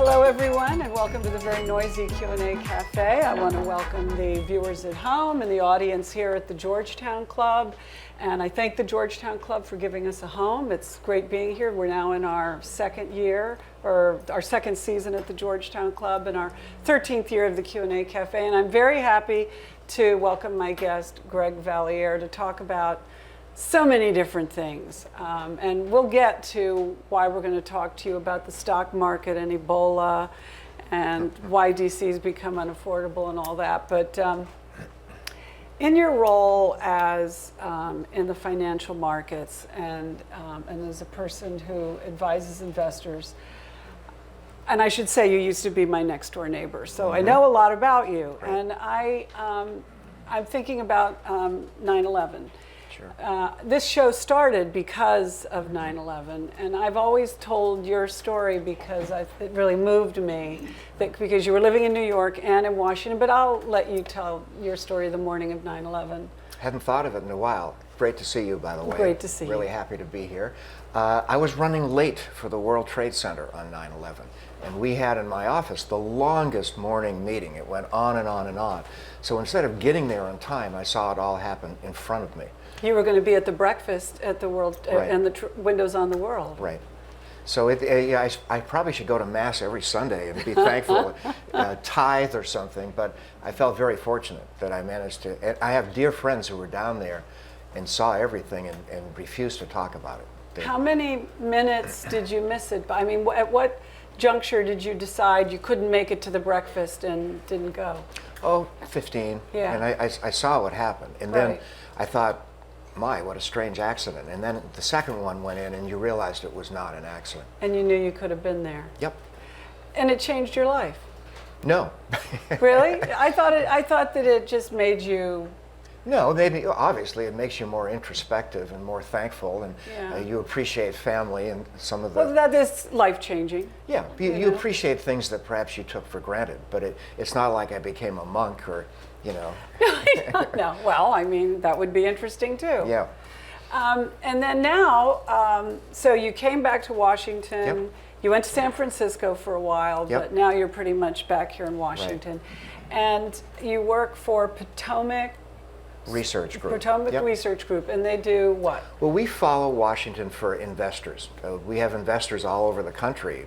Hello everyone, and welcome to the very noisy Q&A Cafe. I want to welcome the viewers at home and the audience here at the Georgetown Club. And I thank the Georgetown Club for giving us a home. It's great being here. We're now in our second year, or our second season at the Georgetown Club, and our 13th year of the Q&A Cafe. And I'm very happy to welcome my guest, Greg Valliere, to talk about so many different things. And we'll get to why we're going to talk to you about the stock market and Ebola and why DC's become unaffordable and all that. But in your role as in the financial markets and as a person who advises investors, and I should say you used to be my next door neighbor, so I know a lot about you. Right. And I'm thinking about 9/11. Sure. This show started because of 9/11, and I've always told your story because it really moved me, because you were living in New York and in Washington, but I'll let you tell your story the morning of 9/11. Hadn't thought of it in a while. Great to see you, by the way. Great to see you. Really happy to be here. I was running late for the World Trade Center on 9/11, and we had in my office the longest morning meeting. It went on and on and on. So instead of getting there on time, I saw it all happen in front of me. You were going to be at the breakfast at the World Right. and the Windows on the World. Right. So I probably should go to Mass every Sunday and be thankful, tithe or something, but I felt very fortunate that I managed to. And I have dear friends who were down there and saw everything and refused to talk about it. How many minutes did you miss it? I mean, at what juncture did you decide you couldn't make it to the breakfast and didn't go? Oh, 15. Yeah. And I saw what happened. And then Right. I thought, my, what a strange accident. And then the second one went in and you realized it was not an accident. And you knew you could have been there. Yep. And it changed your life. No. Really? I thought that it just made you. No, obviously it makes you more introspective and more thankful, and Yeah. you appreciate family and some of the... Well, that is life changing. Yeah, you know? appreciate things that perhaps you took for granted, but it's not like I became a monk or, you know... No, well, I mean, that would be interesting too. Yeah. And then now, so you came back to Washington. Yep. You went to San Francisco for a while, Yep. but now you're pretty much back here in Washington. And you work for Potomac Research group. Potomac Yep. Research Group, and they do what? Well, we follow Washington for investors. We have investors all over the country,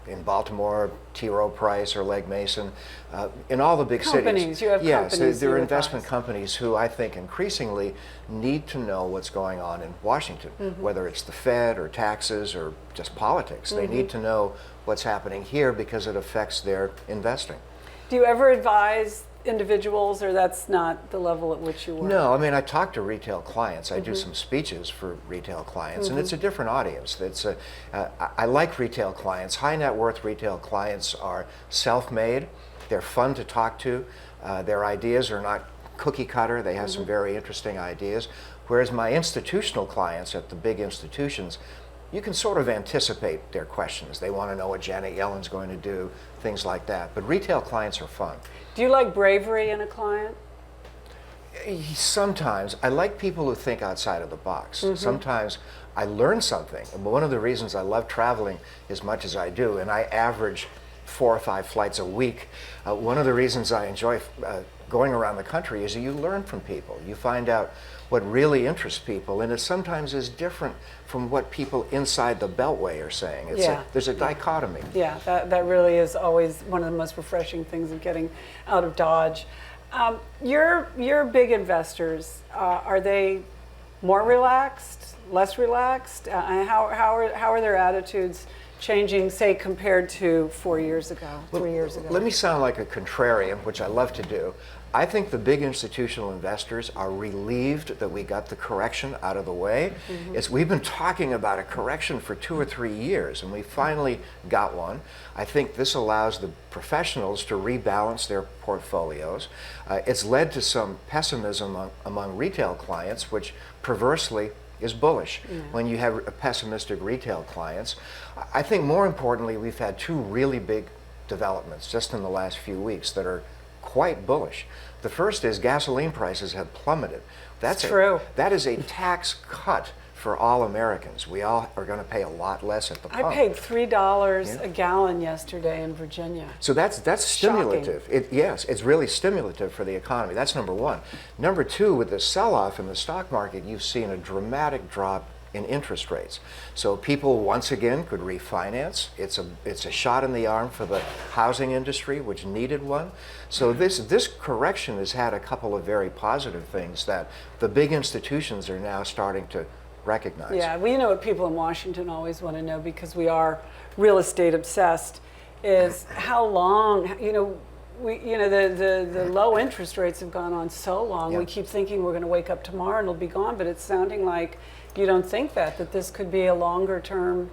in Baltimore, T. Rowe Price or Legg Mason, in all the big cities. Companies, you have yes, companies there are you investment advise. companies who I think increasingly need to know what's going on in Washington, whether it's the Fed or taxes or just politics. They need to know what's happening here because it affects their investing. Do you ever advise individuals, or that's not the level at which you work? No, I mean, I talk to retail clients. I do some speeches for retail clients, and it's a different audience. I like retail clients. High net worth retail clients are self-made. They're fun to talk to. Their ideas are not cookie cutter. They have some very interesting ideas. Whereas my institutional clients at the big institutions, you can sort of anticipate their questions. They want to know what Janet Yellen's going to do, things like that. But retail clients are fun. Do you like bravery in a client? Sometimes. I like people who think outside of the box. Sometimes I learn something. And one of the reasons I love traveling as much as I do, and I average 4 or 5 flights a week, one of the reasons I enjoy going around the country is that you learn from people. You find out what really interests people, and it sometimes is different from what people inside the Beltway are saying. There's a dichotomy. Yeah, that really is always one of the most refreshing things of getting out of Dodge. Your big investors, are they more relaxed, less relaxed? How are their attitudes changing, say, compared to 4 years ago, 3 years ago? Let me sound like a contrarian, which I love to do. I think the big institutional investors are relieved that we got the correction out of the way. We've been talking about a correction for 2 or 3 years, and we finally got one. I think this allows the professionals to rebalance their portfolios. It's led to some pessimism among retail clients, which perversely is bullish when you have pessimistic retail clients. I think more importantly, we've had 2 really big developments just in the last few weeks that are quite bullish. The first is gasoline prices have plummeted. That's true. That is a tax cut for all Americans. We all are going to pay a lot less at the pump. I paid $3 a gallon yesterday in Virginia. So that's stimulative. Shocking. Yes, it's really stimulative for the economy. That's number one. Number two, with the sell-off in the stock market, you've seen a dramatic drop in interest rates. So people once again could refinance. It's a shot in the arm for the housing industry, which needed one. So this correction has had a couple of very positive things that the big institutions are now starting to recognize. Yeah, well, you know what people in Washington always want to know, because we are real estate obsessed, is how long, the low interest rates have gone on so long. Yeah. We keep thinking we're going to wake up tomorrow and it'll be gone, but it's sounding like you don't think that this could be a longer term.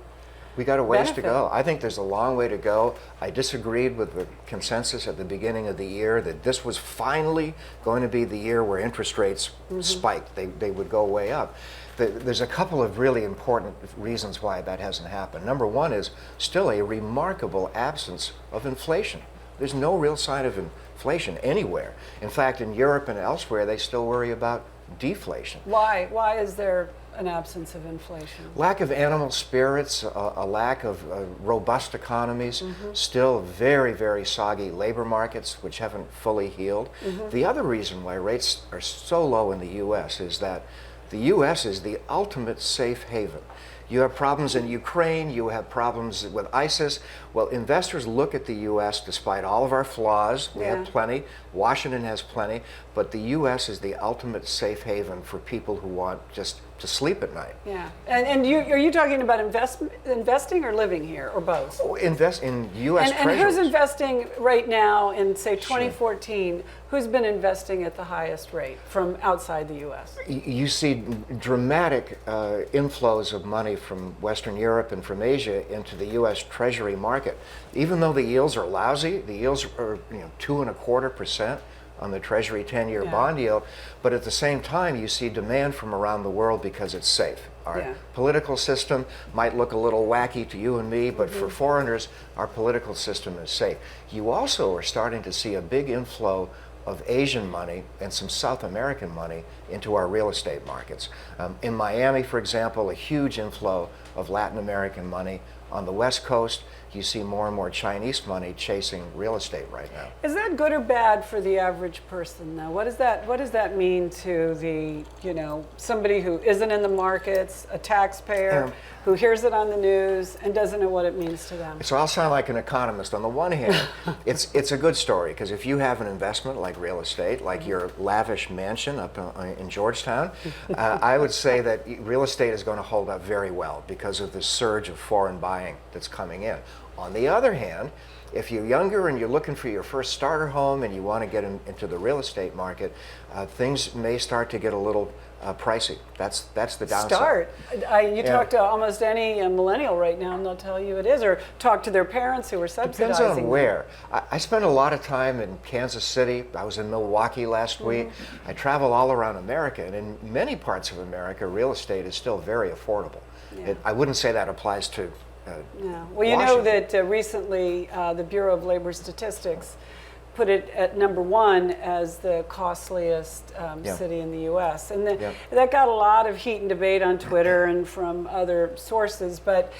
We got a ways to benefit. go. I think there's a long way to go. I disagreed with the consensus at the beginning of the year that this was finally going to be the year where interest rates spiked. They would go way up. There's a couple of really important reasons why that hasn't happened. Number one is still a remarkable absence of inflation. There's no real sign of inflation anywhere. In fact, in Europe and elsewhere, they still worry about deflation. Why? Why is there an absence of inflation? Lack of animal spirits, a lack of robust economies, still very, very soggy labor markets, which haven't fully healed. The other reason why rates are so low in the U.S. is that the U.S. is the ultimate safe haven. You have problems in Ukraine, you have problems with ISIS. Well, investors look at the U.S. despite all of our flaws. We have plenty. Washington has plenty. But the U.S. is the ultimate safe haven for people who want just to sleep at night. Yeah. And are you talking about investing or living here, or both? Oh, invest in U.S. And treasuries. who's investing right now in, say, 2014? Who's been investing at the highest rate from outside the U.S.? You see dramatic inflows of money from Western Europe and from Asia into the U.S. Treasury market. Even though the yields are lousy, the yields are 2.25% on the Treasury 10-year bond yield, but at the same time you see demand from around the world because it's safe. Our political system might look a little wacky to you and me, but for foreigners, our political system is safe. You also are starting to see a big inflow of Asian money and some South American money into our real estate markets. In Miami, for example, a huge inflow of Latin American money. On the West Coast, you see more and more Chinese money chasing real estate right now. Is that good or bad for the average person, though? What does that mean to the, somebody who isn't in the markets, a taxpayer who hears it on the news and doesn't know what it means to them? So I'll sound like an economist. On the one hand, it's a good story, because if you have an investment like real estate, like your lavish mansion up in Georgetown, I would say that real estate is going to hold up very well because of the surge of foreign buying that's coming in. On the other hand, if you're younger and you're looking for your first starter home and you want to get into the real estate market, things may start to get a little pricey. That's the downside. You talk to almost any millennial right now and they'll tell you it is, or talk to their parents who are subsidizing. Depends on where. I spent a lot of time in Kansas City. I was in Milwaukee last week. I travel all around America, and in many parts of America, real estate is still very affordable. I wouldn't say that applies to No. Well, you know that recently the Bureau of Labor Statistics put it at #1 as the costliest city in the U.S. And that got a lot of heat and debate on Twitter and from other sources, but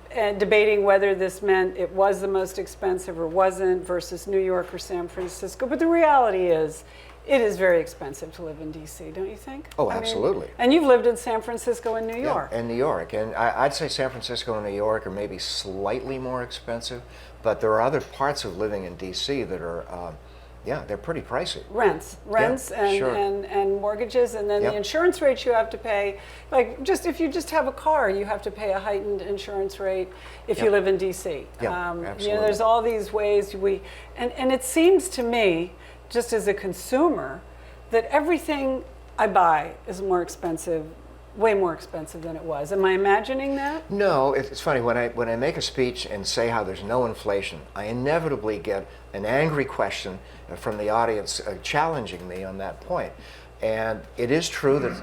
debating whether this meant it was the most expensive or wasn't versus New York or San Francisco. But the reality is, it is very expensive to live in D.C., don't you think? Oh, absolutely. And you've lived in San Francisco and New York. Yeah, and New York. And I'd say San Francisco and New York are maybe slightly more expensive, but there are other parts of living in D.C. that are, they're pretty pricey. Rents and mortgages, and then the insurance rates you have to pay. Like, if you just have a car, you have to pay a heightened insurance rate if you live in D.C. Absolutely. There's all these ways and it seems to me, just as a consumer, that everything I buy is more expensive, way more expensive than it was. Am I imagining that? No, it's funny. When I make a speech and say how there's no inflation, I inevitably get an angry question from the audience challenging me on that point. And it is true that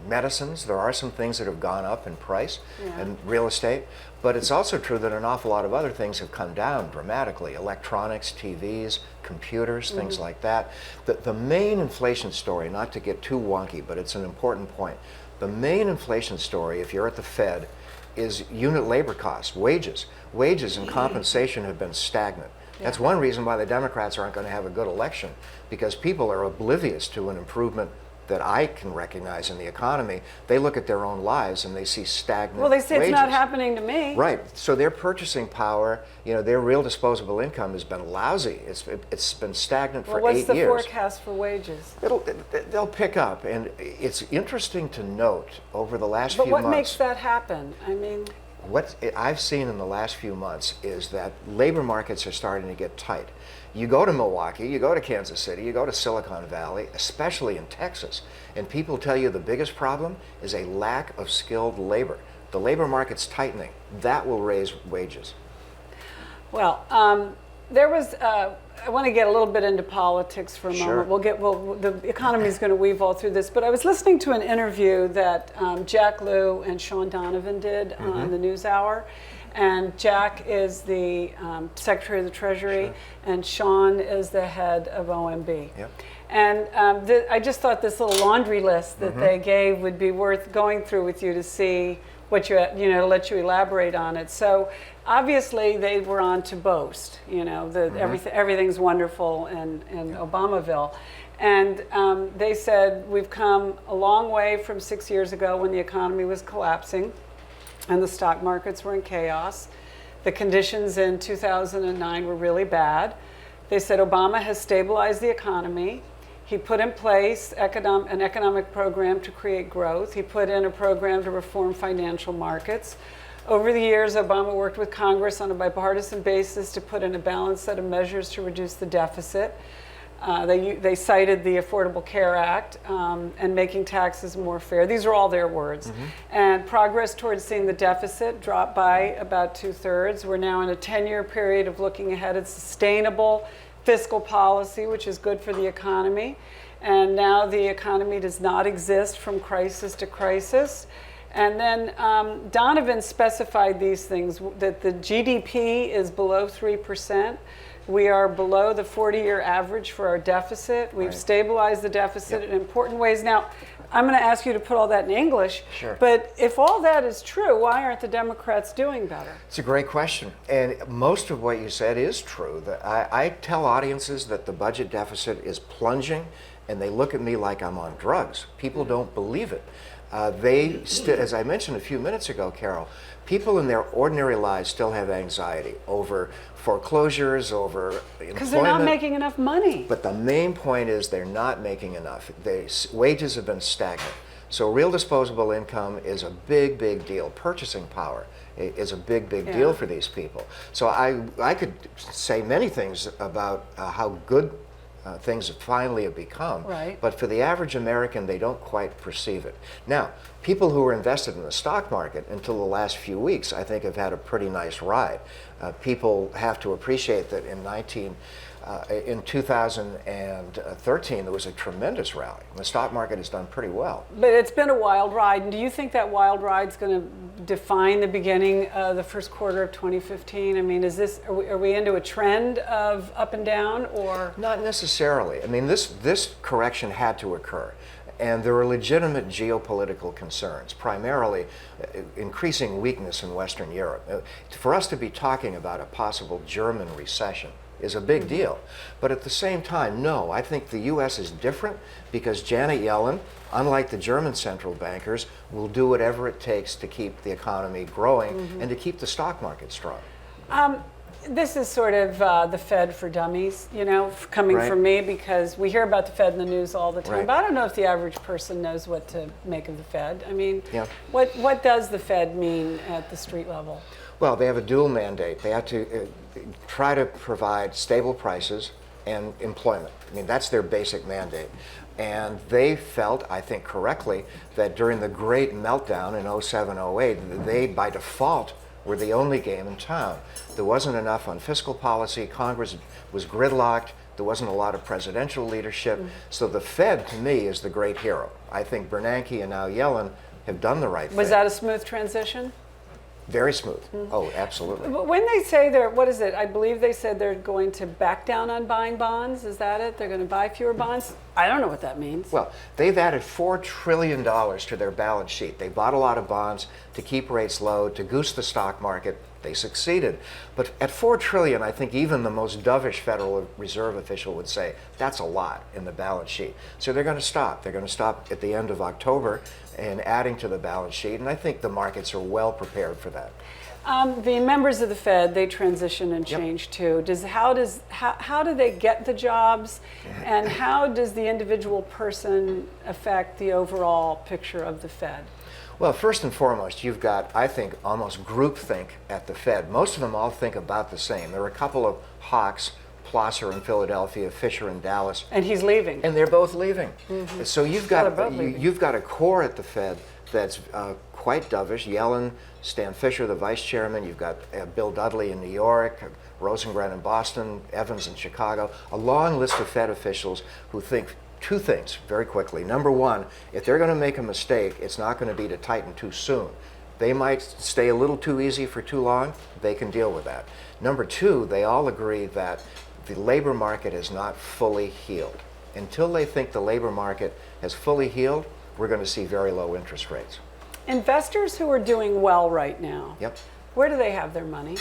medicines, there are some things that have gone up in price, and real estate, but it's also true that an awful lot of other things have come down dramatically. Electronics, TVs, computers, things like that. The main inflation story, not to get too wonky, but it's an important point, The main inflation story, if you're at the Fed, is unit labor costs, wages. Wages and compensation have been stagnant. That's one reason why the Democrats aren't going to have a good election, because people are oblivious to an improvement that I can recognize in the economy. They look at their own lives and they see stagnant Well, they say wages. it's not happening to me. Right. So their purchasing power, their real disposable income has been lousy. It's been stagnant for 8 years. What's the forecast for wages? They'll pick up, and it's interesting to note over the last few months. But what makes that happen? I mean, what I've seen in the last few months is that labor markets are starting to get tight. You go to Milwaukee, you go to Kansas City, you go to Silicon Valley, especially in Texas, and people tell you the biggest problem is a lack of skilled labor. The labor market's tightening. That will raise wages. Well, I want to get a little bit into politics for a Sure. moment. The economy is going to weave all through this, but I was listening to an interview that Jack Lew and Sean Donovan did on the NewsHour. And Jack is the Secretary of the Treasury, Sure. and Sean is the head of OMB. Yep. And I just thought this little laundry list that they gave would be worth going through with you to see what to let you elaborate on it. So obviously they were on to boast, everything's wonderful in Obamaville. And they said, we've come a long way from 6 years ago when the economy was collapsing and the stock markets were in chaos. The conditions in 2009 were really bad. They said Obama has stabilized the economy. He put in place an economic program to create growth. He put in a program to reform financial markets. Over the years, Obama worked with Congress on a bipartisan basis to put in a balanced set of measures to reduce the deficit. They cited the Affordable Care Act and making taxes more fair. These are all their words. And progress towards seeing the deficit drop by about 2/3. We're now in a 10-year period of looking ahead at sustainable fiscal policy, which is good for the economy. And now the economy does not exist from crisis to crisis. And then Donovan specified these things, that the GDP is below 3%. We are below the 40-year average for our deficit. We've stabilized the deficit in important ways. Now, I'm going to ask you to put all that in English. Sure. But if all that is true, why aren't the Democrats doing better? It's a great question. And most of what you said is true. I tell audiences that the budget deficit is plunging, and they look at me like I'm on drugs. People don't believe it. As I mentioned a few minutes ago, Carol, people in their ordinary lives still have anxiety over foreclosures, over employment. Because they're not making enough money. But the main point is they're not making enough. Wages have been stagnant. So real disposable income is a big, big deal. Purchasing power is a big, big deal for these people. So I could say many things about how good things finally have become. Right. But for the average American, they don't quite perceive it. Now, people who were invested in the stock market until the last few weeks, I think, have had a pretty nice ride. People have to appreciate that in 2013, there was a tremendous rally. The stock market has done pretty well. But it's been a wild ride. And do you think that wild ride's going to define the beginning of the first quarter of 2015? I mean, are we into a trend of up and down, or? Not necessarily. I mean, this correction had to occur. And there are legitimate geopolitical concerns, primarily increasing weakness in Western Europe. For us to be talking about a possible German recession is a big deal. But at the same time, no, I think the U.S. is different because Janet Yellen, unlike the German central bankers, will do whatever it takes to keep the economy growing and to keep the stock market strong. This is sort of the Fed for dummies, coming from me, because we hear about the Fed in the news all the time. Right. But I don't know if the average person knows what to make of the Fed. I mean, Yeah. what does the Fed mean at the street level? Well, they have a dual mandate. They have to try to provide stable prices and employment. I mean, that's their basic mandate. And they felt, I think correctly, that during the great meltdown in 07, 08, they, by default, were the only game in town. There wasn't enough on fiscal policy. Congress was gridlocked. There wasn't a lot of presidential leadership. So the Fed, to me, is the great hero. I think Bernanke and now Yellen have done the right thing. Was that a smooth transition? Very smooth. Oh, absolutely. But when they say what is it? I believe they said they're going to back down on buying bonds. Is that it? They're going to buy fewer bonds? I don't know what that means. Well, they've added $4 trillion to their balance sheet. They bought a lot of bonds to keep rates low, to goose the stock market. They succeeded. But at $4 trillion, I think even the most dovish Federal Reserve official would say that's a lot in the balance sheet. So they're going to stop. They're going to stop at the end of October and adding to the balance sheet. And I think the markets are well prepared for that. The members of the Fed, they transition and change too. How do they get the jobs, and how does the individual person affect the overall picture of the Fed? Well, first and foremost, you've got, I think, almost groupthink at the Fed. Most of them all think about the same. There are a couple of hawks, Plosser in Philadelphia, Fisher in Dallas. And he's leaving. And they're both leaving. So you've got a core at the Fed that's quite dovish. Yellen, Stan Fisher, the vice chairman. You've got Bill Dudley in New York, Rosengren in Boston, Evans in Chicago. A long list of Fed officials who think two things very quickly. Number one, if they're going to make a mistake, it's not going to be to tighten too soon. They might stay a little too easy for too long. They can deal with that. Number two, they all agree that the labor market is not fully healed. Until they think the labor market has fully healed, we're going to see very low interest rates. Investors who are doing well right now, where do they have their money?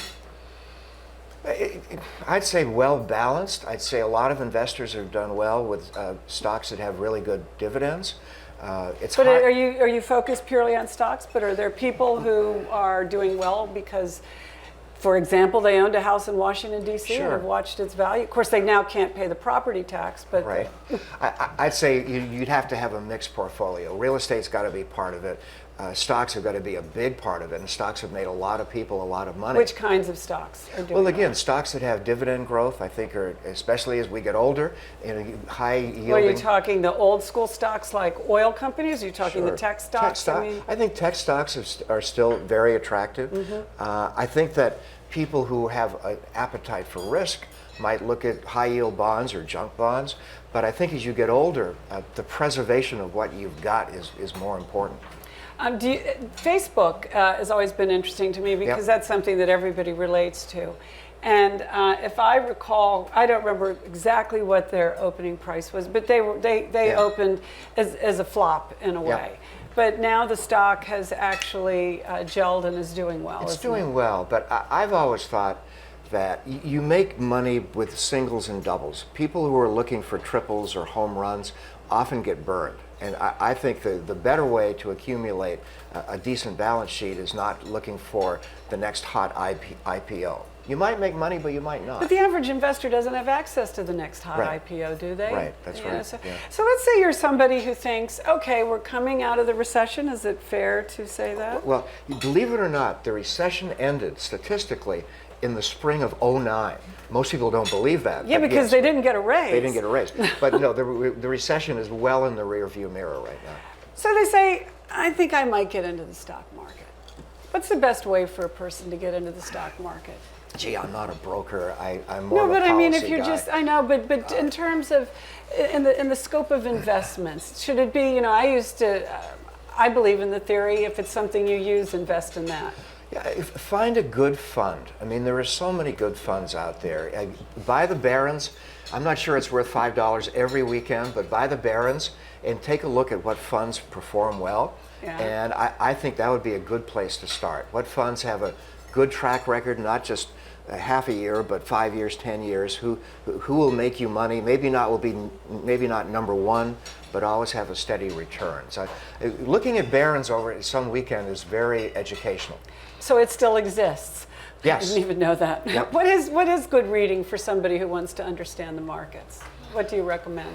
I'd say well balanced. I'd say a lot of investors have done well with stocks that have really good dividends. But are you focused purely on stocks? But are there people who are doing well because, for example, they owned a house in Washington, D.C. and have watched its value? Of course, they now can't pay the property tax, but... Right. I'd say you'd have to have a mixed portfolio. Real estate's got to be part of it. Stocks have got to be a big part of it, and stocks have made a lot of people a lot of money. Which kinds of stocks are doing well? Again, stocks that have dividend growth, I think, are, especially as we get older, high yielding. Are you talking the old school stocks like oil companies? Are you talking the tech stocks? I think tech stocks are still very attractive. I think that people who have an appetite for risk might look at high yield bonds or junk bonds, but I think as you get older, the preservation of what you've got is more important. Facebook has always been interesting to me because that's something that everybody relates to. And if I recall, I don't remember exactly what their opening price was, but they opened as a flop in a way. But now the stock has actually gelled and is doing well. It's doing well, but I've always thought that you make money with singles and doubles. People who are looking for triples or home runs often get burned. And I think the better way to accumulate a decent balance sheet is not looking for the next hot IPO. You might make money, but you might not. But the average investor doesn't have access to the next hot IPO, do they? Right, that's right. So let's say you're somebody who thinks, okay, we're coming out of the recession. Is it fair to say that? Well, believe it or not, the recession ended statistically in the spring of '09. Most people don't believe that. Yeah, because they didn't get a raise. They didn't get a raise. But no, the recession is well in the rearview mirror right now. So they say, I think I might get into the stock market. What's the best way for a person to get into the stock market? Gee, I'm not a broker. I'm more of a No, but I mean, if policy you're guy. just, I know, but in terms of, in the scope of investments, should it be, I believe in the theory, if it's something you use, invest in that. Yeah, find a good fund. I mean, there are so many good funds out there. Buy the Barron's. I'm not sure it's worth $5 every weekend, but buy the Barron's and take a look at what funds perform well. And I think that would be a good place to start. What funds have a good track record, not just half a year, but 5 years, 10 years, who will make you money, maybe not number one, but always have a steady return. So looking at Barron's over some weekend is very educational. So it still exists. Yes. I didn't even know that. Yep. What is good reading for somebody who wants to understand the markets? What do you recommend?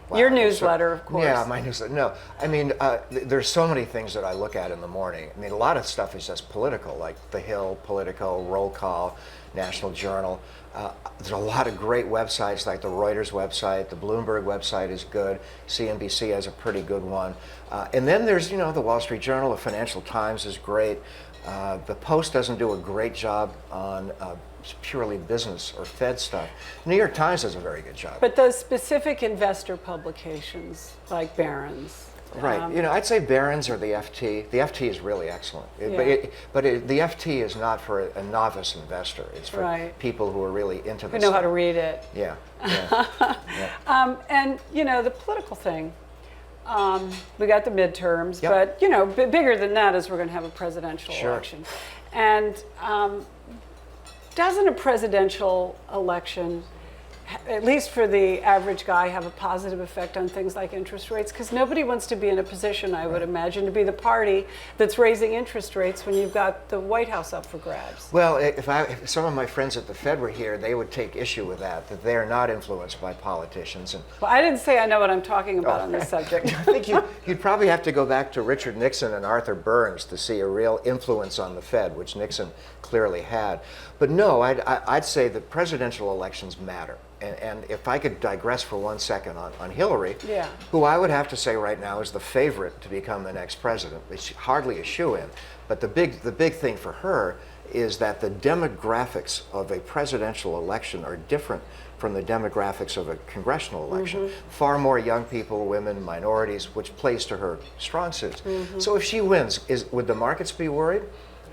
Wow. Your newsletter, of course. Yeah, my newsletter. No, I mean, there's so many things that I look at in the morning. I mean, a lot of stuff is just political, like The Hill, Politico, Roll Call, National Journal. There's a lot of great websites, like the Reuters website, the Bloomberg website is good, CNBC has a pretty good one. And then there's, the Wall Street Journal, the Financial Times is great. The Post doesn't do a great job on purely business or Fed stuff. New York Times does a very good job. But those specific investor publications like Barron's Right. You know, I'd say Barron's or the FT. The FT is really excellent. Yeah. The FT is not for a novice investor. It's for Right. people who are really into Who this know how stuff. to read it. Yeah. Yeah. And you know, the political thing. We got the midterms, Yep. but you know, bigger than that is we're going to have a presidential Sure. election. And doesn't a presidential election, at least for the average guy, have a positive effect on things like interest rates? Because nobody wants to be in a position, I would imagine, to be the party that's raising interest rates when you've got the White House up for grabs. Well, if some of my friends at the Fed were here, they would take issue with that they are not influenced by politicians. And Well, I didn't say I know what I'm talking about on this subject. I think you'd probably have to go back to Richard Nixon and Arthur Burns to see a real influence on the Fed, which Nixon clearly had. But no, I'd say that presidential elections matter. And if I could digress for 1 second on Hillary, Yeah. who I would have to say right now is the favorite to become the next president. It's hardly a shoo-in. But the big thing for her is that the demographics of a presidential election are different from the demographics of a congressional election. Far more young people, women, minorities, which plays to her strong suits. So if she wins, would the markets be worried?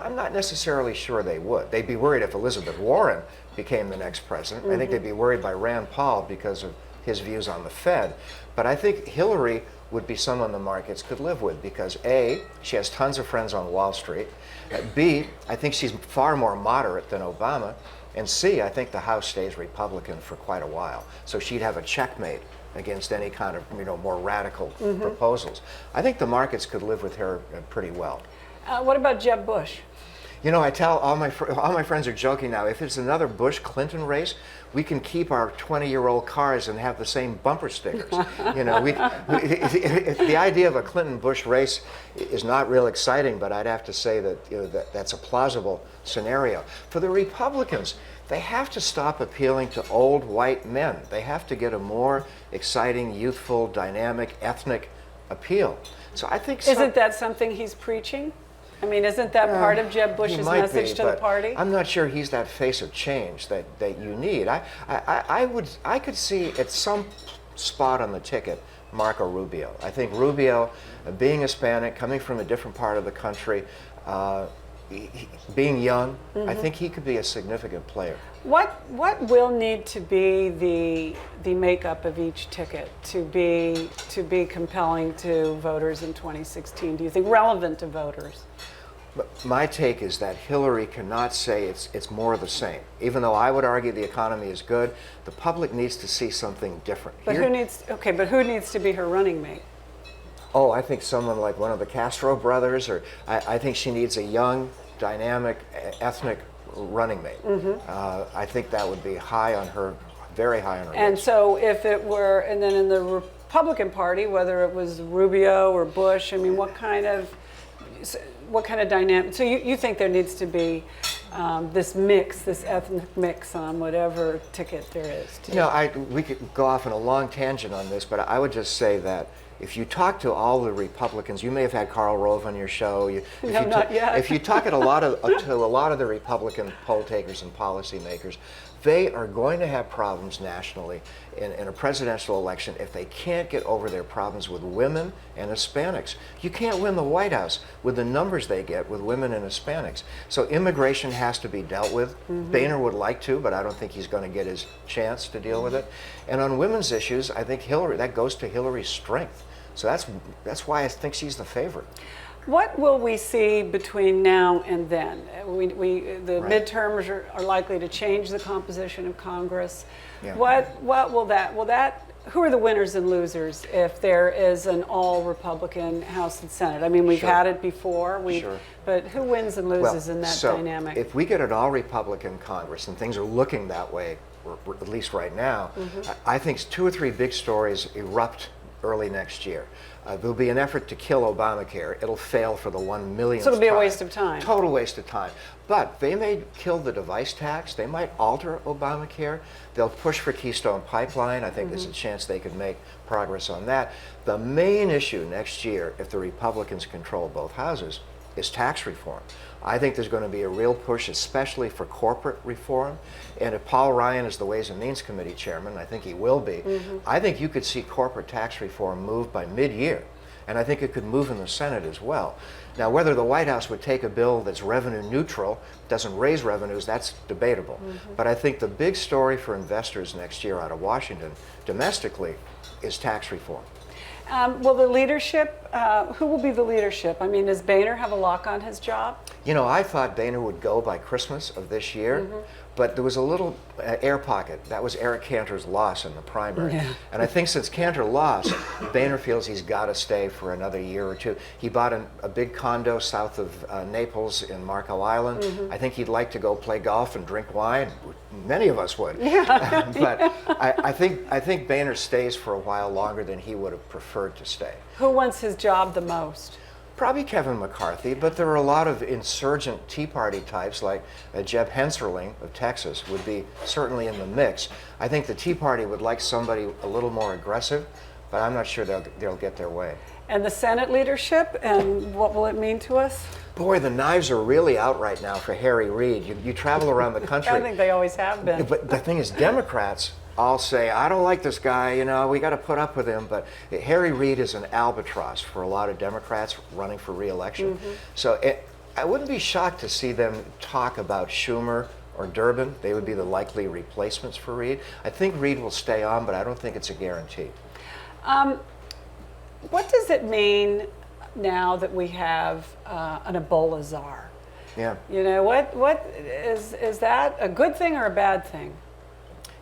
I'm not necessarily sure they would. They'd be worried if Elizabeth Warren became the next president. I think they'd be worried by Rand Paul because of his views on the Fed. But I think Hillary would be someone the markets could live with because A, she has tons of friends on Wall Street. B, I think she's far more moderate than Obama. And C, I think the House stays Republican for quite a while. So she'd have a checkmate against any kind of more radical proposals. I think the markets could live with her pretty well. What about Jeb Bush? You know, I tell all my friends are joking now. If it's another Bush-Clinton race, we can keep our 20-year-old cars and have the same bumper stickers. You know, the idea of a Clinton-Bush race is not real exciting, but I'd have to say that that's a plausible scenario. For the Republicans, they have to stop appealing to old white men. They have to get a more exciting, youthful, dynamic, ethnic appeal. So I think Isn't that something he's preaching? I mean, isn't that part of Jeb Bush's message to the party? I'm not sure he's that face of change that you need. I could see at some spot on the ticket Marco Rubio. I think Rubio, being Hispanic, coming from a different part of the country, being young, I think he could be a significant player. What will need to be the makeup of each ticket to be compelling to voters in 2016? Do you think relevant to voters? My take is that Hillary cannot say it's more of the same. Even though I would argue the economy is good, the public needs to see something different. But who needs to be her running mate? Oh, I think someone like one of the Castro brothers, or I think she needs a young, dynamic, ethnic running mate. I think that would be high on her, very high on her And list. so if it were, and then in the Republican Party, whether it was Rubio or Bush, I mean, what kind of dynamic? So you think there needs to be this mix, this ethnic mix on whatever ticket there is? We could go off on a long tangent on this, but I would just say that if you talk to all the Republicans, you may have had Karl Rove on your show. Not yet. If you talk to a lot of the Republican poll takers and policymakers, they are going to have problems nationally in a presidential election if they can't get over their problems with women and Hispanics. You can't win the White House with the numbers they get with women and Hispanics. So immigration has to be dealt with. Boehner would like to, but I don't think he's going to get his chance to deal with it. And on women's issues, I think that goes to Hillary's strength. So that's why I think she's the favorite. What will we see between now and then? The Right. midterms are likely to change the composition of Congress. Yeah. What will that? Who are the winners and losers if there is an all-Republican House and Senate? I mean, we've Sure. had it before. Sure. But who wins and loses in that dynamic? If we get an all-Republican Congress, and things are looking that way, at least right now, I think 2 or 3 big stories erupt early next year. There'll be an effort to kill Obamacare. It'll fail for the 1 millionth So it'll be a time. waste of time. Total waste of time. But they may kill the device tax. They might alter Obamacare. They'll push for Keystone Pipeline. I think there's a chance they could make progress on that. The main issue next year, if the Republicans control both houses, is tax reform. I think there's going to be a real push, especially for corporate reform. And if Paul Ryan is the Ways and Means Committee chairman, I think he will be, I think you could see corporate tax reform move by mid-year. and I think it could move in the Senate as well. Now, whether the White House would take a bill that's revenue neutral, doesn't raise revenues, that's debatable. But I think the big story for investors next year out of Washington, domestically, is tax reform. Well, the leadership, who will be the leadership? I mean, does Boehner have a lock on his job? You know, I thought Boehner would go by Christmas of this year, but there was a little air pocket. That was Eric Cantor's loss in the primary. Yeah. And I think since Cantor lost, Boehner feels he's got to stay for another year or two. He bought a big condo south of Naples in Marco Island. I think he'd like to go play golf and drink wine. Many of us would. Yeah. But I think Boehner stays for a while longer than he would have preferred to stay. Who wants his job the most? Probably Kevin McCarthy, but there are a lot of insurgent Tea Party types like Jeb Hensarling of Texas would be certainly in the mix. I think the Tea Party would like somebody a little more aggressive, but I'm not sure they'll get their way. And the Senate leadership, and what will it mean to us? Boy, the knives are really out right now for Harry Reid. You travel around the country. I think they always have been. But the thing is, Democrats all say, I don't like this guy, you know, we got to put up with him. But Harry Reid is an albatross for a lot of Democrats running for re-election. So I wouldn't be shocked to see them talk about Schumer or Durbin. They would be the likely replacements for Reid. I think Reid will stay on, but I don't think it's a guarantee. What does it mean now that we have an Ebola czar? Yeah. You know, what is that a good thing or a bad thing?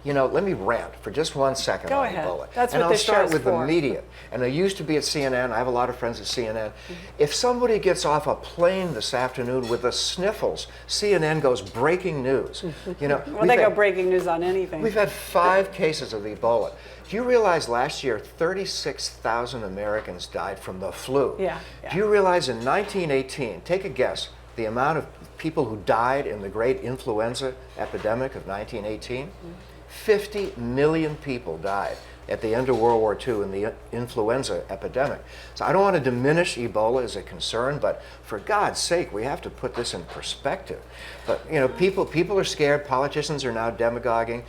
You know, let me rant for just 1 second Go on ahead. Ebola. That's and what I'll this start show's with for. the media. And I used to be at CNN. I have a lot of friends at CNN. If somebody gets off a plane this afternoon with the sniffles, CNN goes breaking news. You know, Well, they go breaking news on anything. We've had 5 cases of Ebola. Do you realize last year 36,000 Americans died from the flu? Yeah. Do you realize in 1918, take a guess, the amount of people who died in the great influenza epidemic of 1918? 50 million people died at the end of World War II in the influenza epidemic. So I don't want to diminish Ebola as a concern, but for God's sake, we have to put this in perspective. But you know, people are scared. Politicians are now demagoguing.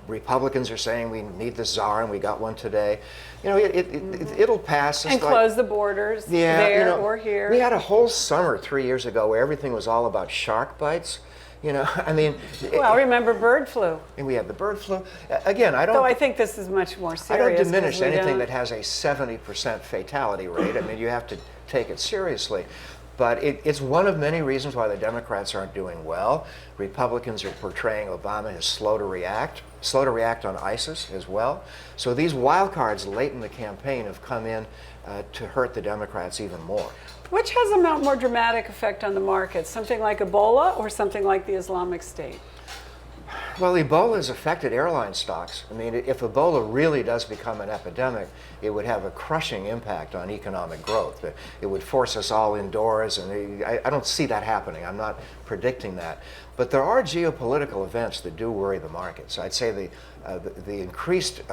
Republicans are saying we need the czar, and we got one today. You know, it'll pass. And close the borders there or here. We had a whole summer 3 years ago where everything was all about shark bites. You know, I mean. Well, remember bird flu. And we had the bird flu. Again, I don't. Though I think this is much more serious. I don't diminish anything don't... that has a 70% fatality rate. I mean, you have to take it seriously. But it's one of many reasons why the Democrats aren't doing well. Republicans are portraying Obama as slow to react on ISIS as well. So these wild cards late in the campaign have come in to hurt the Democrats even more. Which has a more dramatic effect on the market? Something like Ebola or something like the Islamic State? Well, Ebola has affected airline stocks. I mean, if Ebola really does become an epidemic, it would have a crushing impact on economic growth. It would force us all indoors, and I don't see that happening. I'm not predicting that. But there are geopolitical events that do worry the markets. I'd say the increased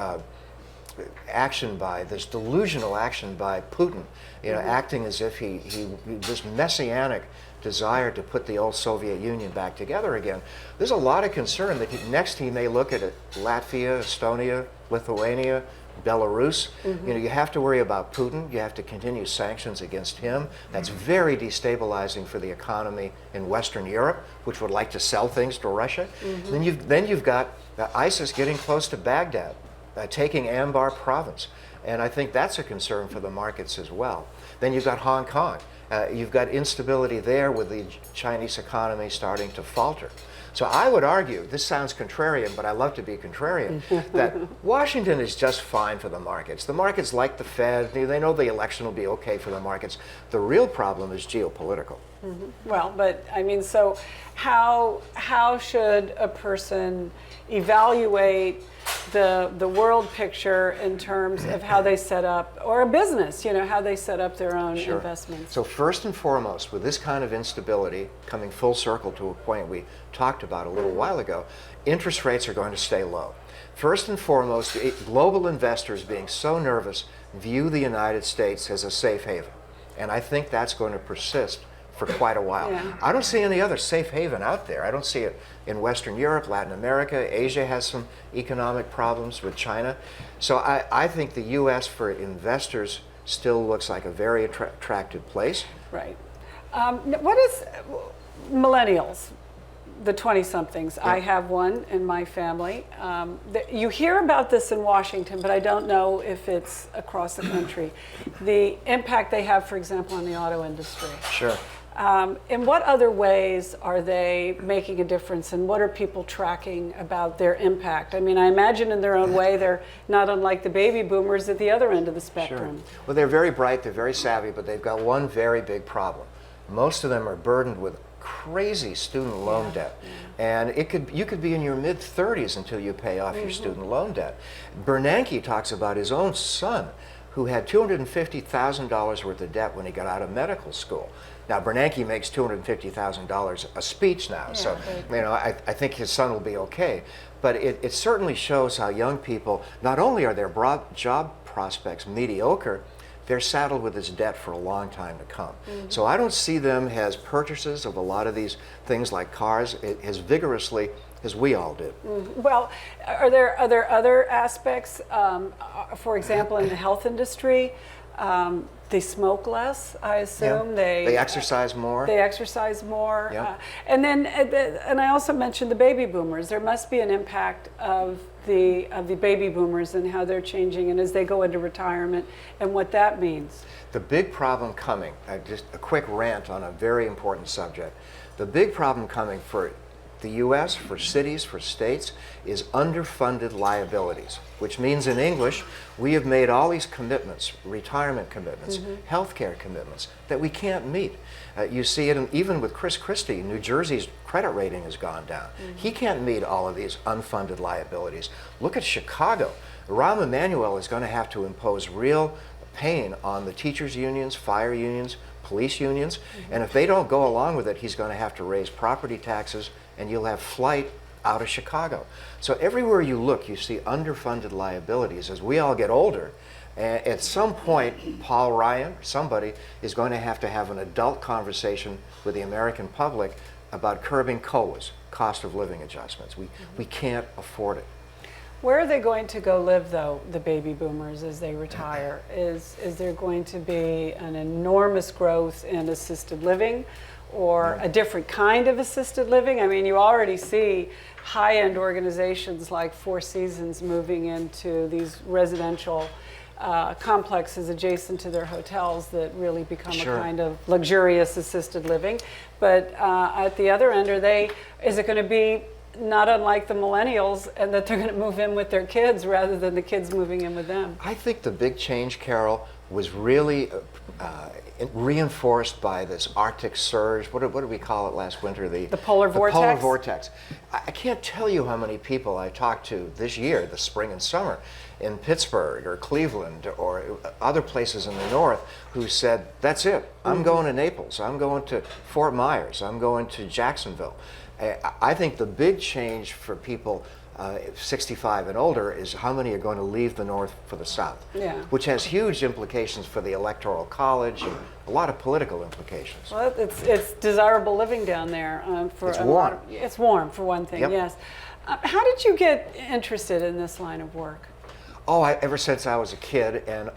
action by this delusional action by Putin, you know, acting as if he this messianic desire to put the old Soviet Union back together again. There's a lot of concern that next he may look at Latvia, Estonia, Lithuania, Belarus. You know, you have to worry about Putin. You have to continue sanctions against him. That's very destabilizing for the economy in Western Europe, which would like to sell things to Russia. Then you've got ISIS getting close to Baghdad, taking Anbar province. And I think that's a concern for the markets as well. Then you've got Hong Kong. You've got instability there with the Chinese economy starting to falter. So I would argue, this sounds contrarian, but I love to be contrarian, that Washington is just fine for the markets. The markets like the Fed. They know the election will be okay for the markets. The real problem is geopolitical. Well, but I mean, so how should a person evaluate the world picture in terms of how they set up, or a business, you know, how they set up their own investments? So first and foremost, with this kind of instability, coming full circle to a point we talked about a little while ago, interest rates are going to stay low. First and foremost, global investors, being so nervous, view the United States as a safe haven. And I think that's going to persist for quite a while. Yeah. I don't see any other safe haven out there. I don't see it in Western Europe, Latin America. Asia has some economic problems with China. So I think the U.S., for investors still looks like a very attractive place. Right. What is millennials, the 20-somethings? I have one in my family. You hear about this in Washington, but I don't know if it's across the country. The impact they have, for example, on the auto industry. Sure. In what other ways are they making a difference, and what are people tracking about their impact? I mean, I imagine in their own way they're not unlike the baby boomers at the other end of the spectrum. Sure. Well, they're very bright, they're very savvy, but they've got one very big problem. Most of them are burdened with crazy student loan debt. And you could be in your mid-30s until you pay off your student loan debt. Bernanke talks about his own son who had $250,000 worth of debt when he got out of medical school. Now, Bernanke makes $250,000 a speech now, so I think his son will be okay. But it certainly shows how young people, not only are their job prospects mediocre, they're saddled with this debt for a long time to come. So I don't see them as purchasers of a lot of these things like cars as vigorously as we all did. Well, are there other aspects? For example, in the health industry, they smoke less, I assume. They exercise more. They exercise more. Yep. And I also mentioned the baby boomers. There must be an impact of the baby boomers and how they're changing, and as they go into retirement, and what that means. The big problem coming, just a quick rant on a very important subject. The big problem coming for the U.S., for cities, for states, is underfunded liabilities, which means in English, we have made all these commitments, retirement commitments, healthcare commitments, that we can't meet. You see it even with Chris Christie. New Jersey's credit rating has gone down. He can't meet all of these unfunded liabilities. Look at Chicago. Rahm Emanuel is going to have to impose real pain on the teachers' unions, fire unions, police unions, and if they don't go along with it, he's going to have to raise property taxes, and you'll have flight out of Chicago. So everywhere you look, you see underfunded liabilities. As we all get older, at some point, Paul Ryan, somebody, is going to have an adult conversation with the American public about curbing COLAs, cost of living adjustments. We can't afford it. Where are they going to go live, though, the baby boomers, as they retire? Is there going to be an enormous growth in assisted living, or a different kind of assisted living? I mean, you already see high-end organizations like Four Seasons moving into these residential complexes adjacent to their hotels that really become a kind of luxurious assisted living. But at the other end, is it going to be not unlike the millennials, and that they're going to move in with their kids rather than the kids moving in with them? I think the big change, Carol, was really reinforced by this Arctic surge. What did we call it last winter? The polar vortex? The polar vortex. I can't tell you how many people I talked to this year, the spring and summer, in Pittsburgh or Cleveland or other places in the north, who said, that's it. I'm going to Naples. I'm going to Fort Myers. I'm going to Jacksonville. I think the big change for people 65 and older is how many are going to leave the north for the south, which has huge implications for the electoral college and a lot of political implications. Well, it's desirable living down there. It's warm. It's warm, for one thing, yes. How did you get interested in this line of work? Oh, ever since I was a kid, and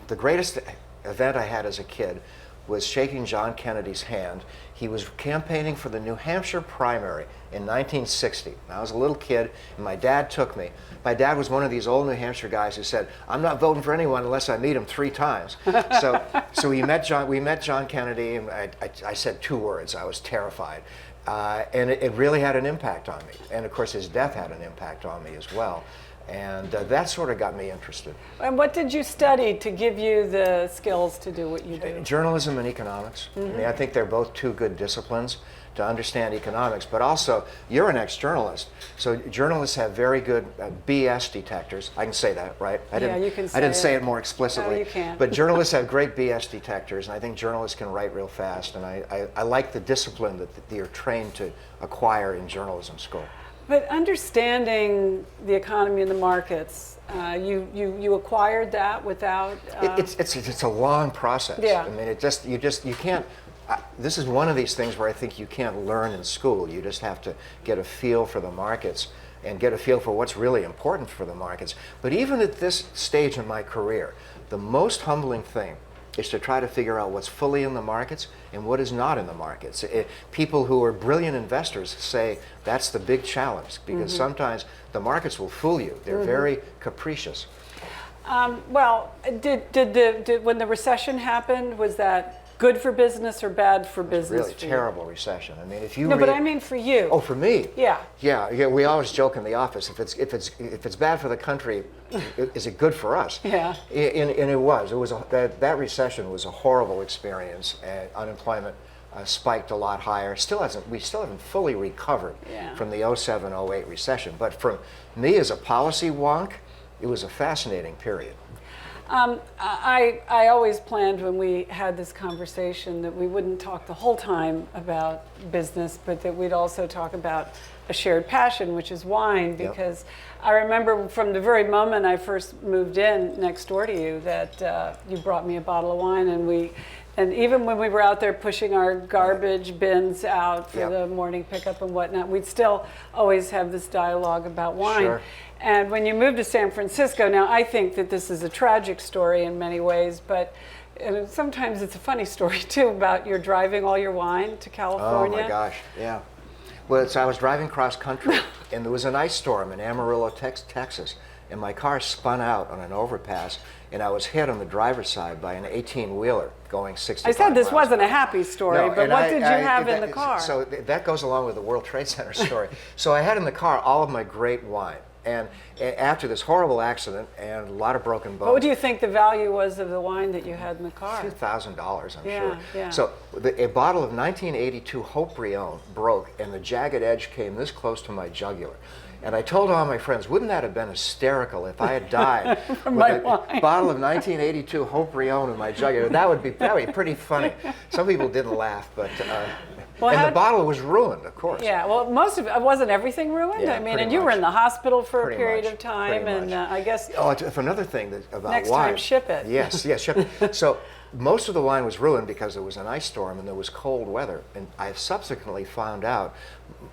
the greatest event I had as a kid was shaking John Kennedy's hand. He was campaigning for the New Hampshire primary in 1960. I was a little kid, and my dad took me. My dad was one of these old New Hampshire guys who said, I'm not voting for anyone unless I meet him 3 times. So we met John Kennedy, and I said 2 words. I was terrified. And it really had an impact on me. And of course, his death had an impact on me as well. And that sort of got me interested. And what did you study to give you the skills to do what you do? Journalism and economics. I mean, I think they're both 2 good disciplines to understand economics, but also you're an ex-journalist, so journalists have very good BS detectors. I can say that, right? You can say I didn't say it more explicitly. No, you can't. But journalists have great BS detectors, and I think journalists can write real fast, and I like the discipline that you're trained to acquire in journalism school. But understanding the economy and the markets, you acquired that without. It's a long process. Yeah. I mean, you can't. This is one of these things where I think you can't learn in school. You just have to get a feel for the markets and get a feel for what's really important for the markets. But even at this stage in my career, the most humbling thing is to try to figure out what's fully in the markets and what is not in the markets. People who are brilliant investors say that's the big challenge, because sometimes the markets will fool you. They're very capricious. Well, did when the recession happened, was that good for business or bad for business? Really terrible recession. I mean, if you No, read, but I mean for you. Oh, for me? Yeah. Yeah. We always joke in the office, if it's bad for the country, is it good for us? Yeah. And it was. That recession was a horrible experience. And unemployment spiked a lot higher. We still haven't fully recovered from the 07, 08 recession. But for me as a policy wonk, it was a fascinating period. I always planned when we had this conversation that we wouldn't talk the whole time about business, but that we'd also talk about a shared passion, which is wine, because I remember from the very moment I first moved in next door to you that you brought me a bottle of wine, and even when we were out there pushing our garbage bins out for the morning pickup and whatnot, we'd still always have this dialogue about wine. Sure. And when you moved to San Francisco, now I think that this is a tragic story in many ways, but sometimes it's a funny story too about your driving all your wine to California. Oh my gosh, yeah. Well, I was driving cross country and there was an ice storm in Amarillo, Texas, and my car spun out on an overpass and I was hit on the driver's side by an 18-wheeler going 65 I said this miles wasn't an a hour. happy story, No, but and what did you have in the car? So that goes along with the World Trade Center story. So I had in the car all of my great wine. And after this horrible accident and a lot of broken bones. What do you think the value was of the wine that you had in the car? $2,000, I'm Yeah, sure. yeah. So a bottle of 1982 Hope Rion broke and the jagged edge came this close to my jugular. And I told all my friends, wouldn't that have been hysterical if I had died with my a wine. bottle of 1982 Hope Rion in my jugular? That would be pretty funny. Some people didn't laugh, but the bottle was ruined, of course. Yeah, well, most of it, wasn't everything ruined? Yeah, I mean, pretty and you were much. in the hospital for Pretty a period much, of time, pretty and much. I guess Oh, if another thing about next wine. time ship it. Yes, ship it. So most of the wine was ruined because there was an ice storm and there was cold weather. And I subsequently found out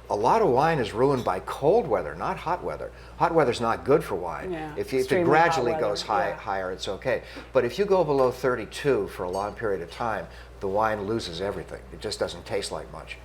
a lot of wine is ruined by cold weather, not hot weather. Hot weather's not good for wine. Yeah, If it extremely gradually hot weather, goes higher, it's okay. But if you go below 32 for a long period of time, the wine loses everything. It just doesn't taste like much.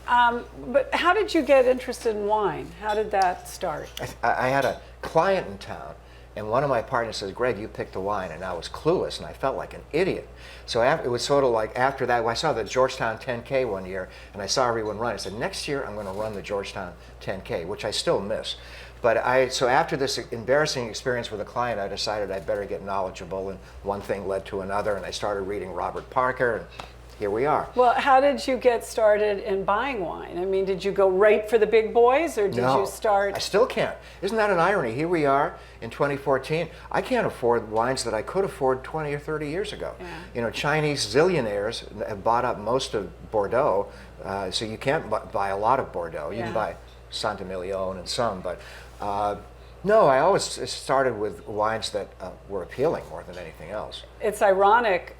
But how did you get interested in wine? How did that start? I had a client in town, and one of my partners says, "Greg, you picked the wine," and I was clueless, and I felt like an idiot. So it was sort of like after that, I saw the Georgetown 10K one year, and I saw everyone run. I said, next year I'm going to run the Georgetown 10K, which I still miss. But so after this embarrassing experience with a client, I decided I'd better get knowledgeable, and one thing led to another, and I started reading Robert Parker, and here we are. Well, how did you get started in buying wine? I mean, did you go right for the big boys, or did you start? I still can't. Isn't that an irony? Here we are in 2014. I can't afford wines that I could afford 20 or 30 years ago. Yeah. You know, Chinese zillionaires have bought up most of Bordeaux, so you can't buy a lot of Bordeaux. You can buy Saint-Emilion and some, but no, I always started with wines that were appealing more than anything else. It's ironic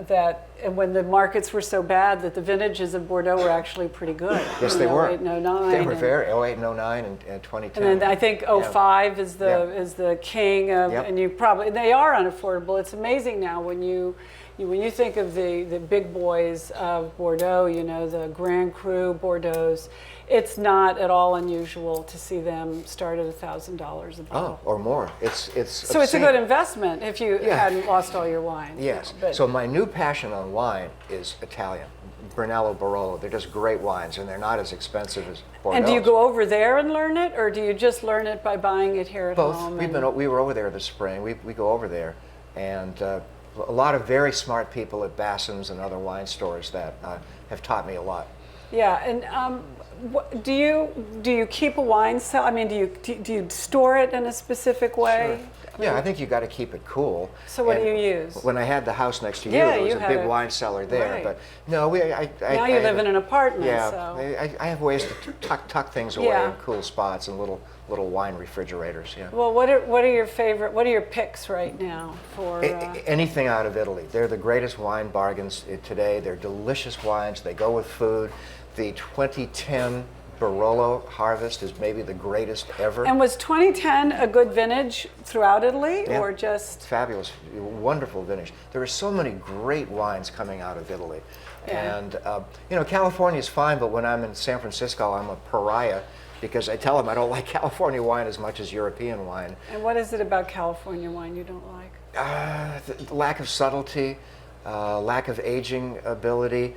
that when the markets were so bad that the vintages of Bordeaux were actually pretty good. Yes, they were. 08 and 09. They were very 08 and 09 and 2010. And then I think 05 is the king of, and they are unaffordable. It's amazing now when you think of the big boys of Bordeaux, you know, the Grand Cru Bordeaux's, it's not at all unusual to see them start at $1,000 a bottle. Oh, or more. It's so obscene. it's a good investment if you hadn't lost all your wine. Yes. But So my new passion on wine is Italian. Brunello, Barolo. They're just great wines, and they're not as expensive as Bordeaux. And do you go over there and learn it, or do you just learn it by buying it here at Both. home? We were over there this spring. We go over there, and a lot of very smart people at Bassam's and other wine stores that have taught me a lot. Yeah, and do you keep a wine cellar? I mean, do you store it in a specific way? Sure. Yeah, I think you got to keep it cool. So what do you use? When I had the house next to you, Yeah, there was you a had big a- wine cellar there. right. But no, Now you live in an apartment, Yeah, so. I have ways to tuck things away Yeah. in cool spots and little wine refrigerators. Yeah. Well, what are your picks right now for? Anything out of Italy. They're the greatest wine bargains today. They're delicious wines. They go with food. The 2010 Barolo harvest is maybe the greatest ever. And was 2010 a good vintage throughout Italy, Yeah. or just? Fabulous, wonderful vintage. There are so many great wines coming out of Italy. Yeah. And, California is fine, but when I'm in San Francisco, I'm a pariah because I tell them I don't like California wine as much as European wine. And what is it about California wine you don't like? The lack of subtlety, lack of aging ability.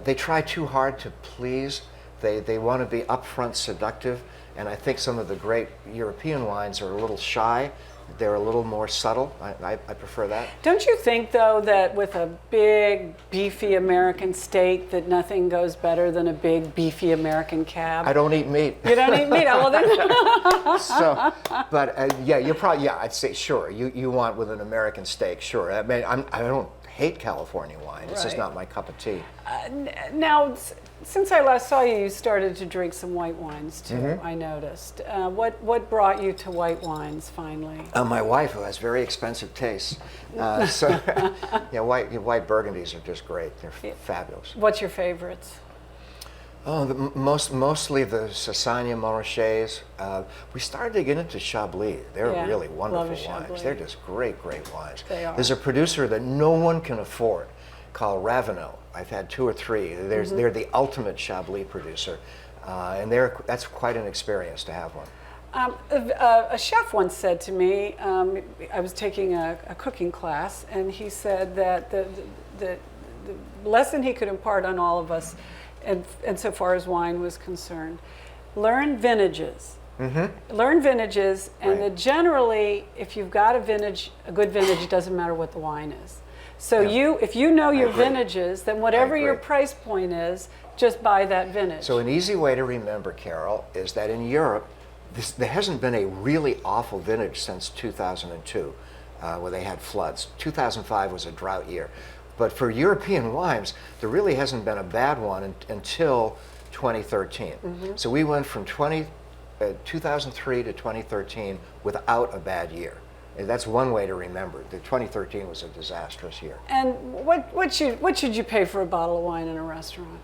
They try too hard to please. They want to be upfront seductive, and I think some of the great European wines are a little shy. They're a little more subtle. I prefer that. Don't you think, though, that with a big, beefy American steak, that nothing goes better than a big, beefy American cab? I don't eat meat. You don't eat meat? Oh, well, then. So, but you're probably, I'd say sure. You want with an American steak, sure. I mean, I don't hate California wine. It's just Right. not my cup of tea. Now, since I last saw you, you started to drink some white wines too. Mm-hmm. I noticed. What brought you to white wines finally? My wife, who has very expensive tastes, white Burgundies are just great. They're fabulous. What's your favorites? Oh, mostly the Sassagna Montrachets. We started to get into Chablis. They're Yeah, really love wonderful a Chablis. wines. They're just great wines. They are. There's a producer that no one can afford called Ravenel. I've had 2 or 3. They're the ultimate Chablis producer, and that's quite an experience to have one. A chef once said to me, I was taking a cooking class, and he said that the lesson he could impart on all of us, and so far as wine was concerned, learn vintages. Mm-hmm. Learn vintages, and Right. that generally, if you've got a good vintage, it doesn't matter what the wine is. So Yeah. if you know your agree. vintages, then whatever your agree. price point is, just buy that vintage. So an easy way to remember, Carol, is that in Europe, there hasn't been a really awful vintage since 2002, where they had floods. 2005 was a drought year. But for European wines, there really hasn't been a bad one until 2013. Mm-hmm. So we went from 2003 to 2013 without a bad year. And that's one way to remember. The 2013 was a disastrous year. And what should you pay for a bottle of wine in a restaurant?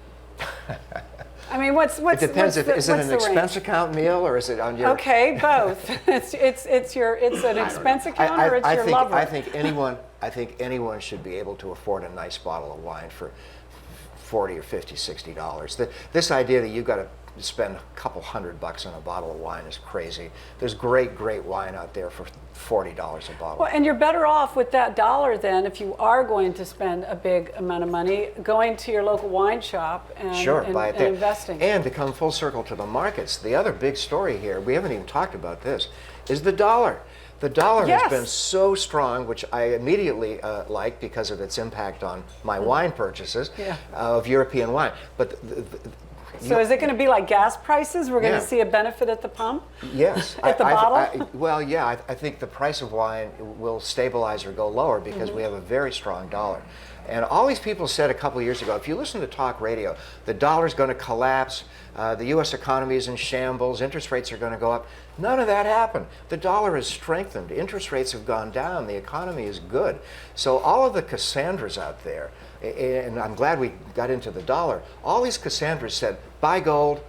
I mean, what's It depends. Is it what's an the expense range? account meal or is it on your? Okay, both. It's an expense account or it's your lover. I think anyone should be able to afford a nice bottle of wine for $40 or $50, $60. This idea that you've got to spend a couple $100 on a bottle of wine is crazy. There's great wine out there for $40 a bottle. Well, and you're better off with that dollar then, if you are going to spend a big amount of money, going to your local wine shop and, Sure, buy it and there. investing. And to come full circle to the markets, the other big story here, we haven't even talked about this, is the dollar. The dollar Yes. has been so strong, which I immediately like because of its impact on my wine purchases Yeah. of European wine. But So is it going to be like gas prices? We're going Yeah. to see a benefit at the pump? yes. At the bottle? I think the price of wine will stabilize or go lower because we have a very strong dollar. And all these people said a couple of years ago, if you listen to talk radio, the dollar's going to collapse, the U.S. economy is in shambles, interest rates are going to go up. None of that happened. The dollar has strengthened, interest rates have gone down, the economy is good. So all of the Cassandras out there, and I'm glad we got into the dollar, all these Cassandras said, buy gold,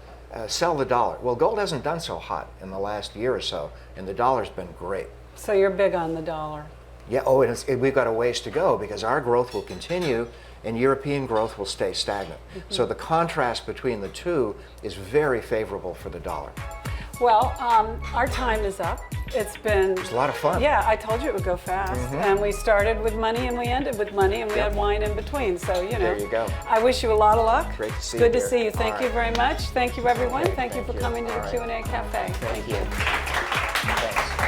sell the dollar. Well, gold hasn't done so hot in the last year or so, and the dollar's been great. So you're big on the dollar. Yeah, and we've got a ways to go because our growth will continue and European growth will stay stagnant. So the contrast between the two is very favorable for the dollar. Well, our time is up. It's been It's a lot of fun. Yeah, I told you it would go fast. And we started with money and we ended with money and we had wine in between. So, There you go. I wish you a lot of luck. Great to see Good you to here. see you. Thank All you right. very much. Thank you, everyone. Okay, thank you for thank you. coming to All the right. Q&A Cafe. Thank you. Thanks.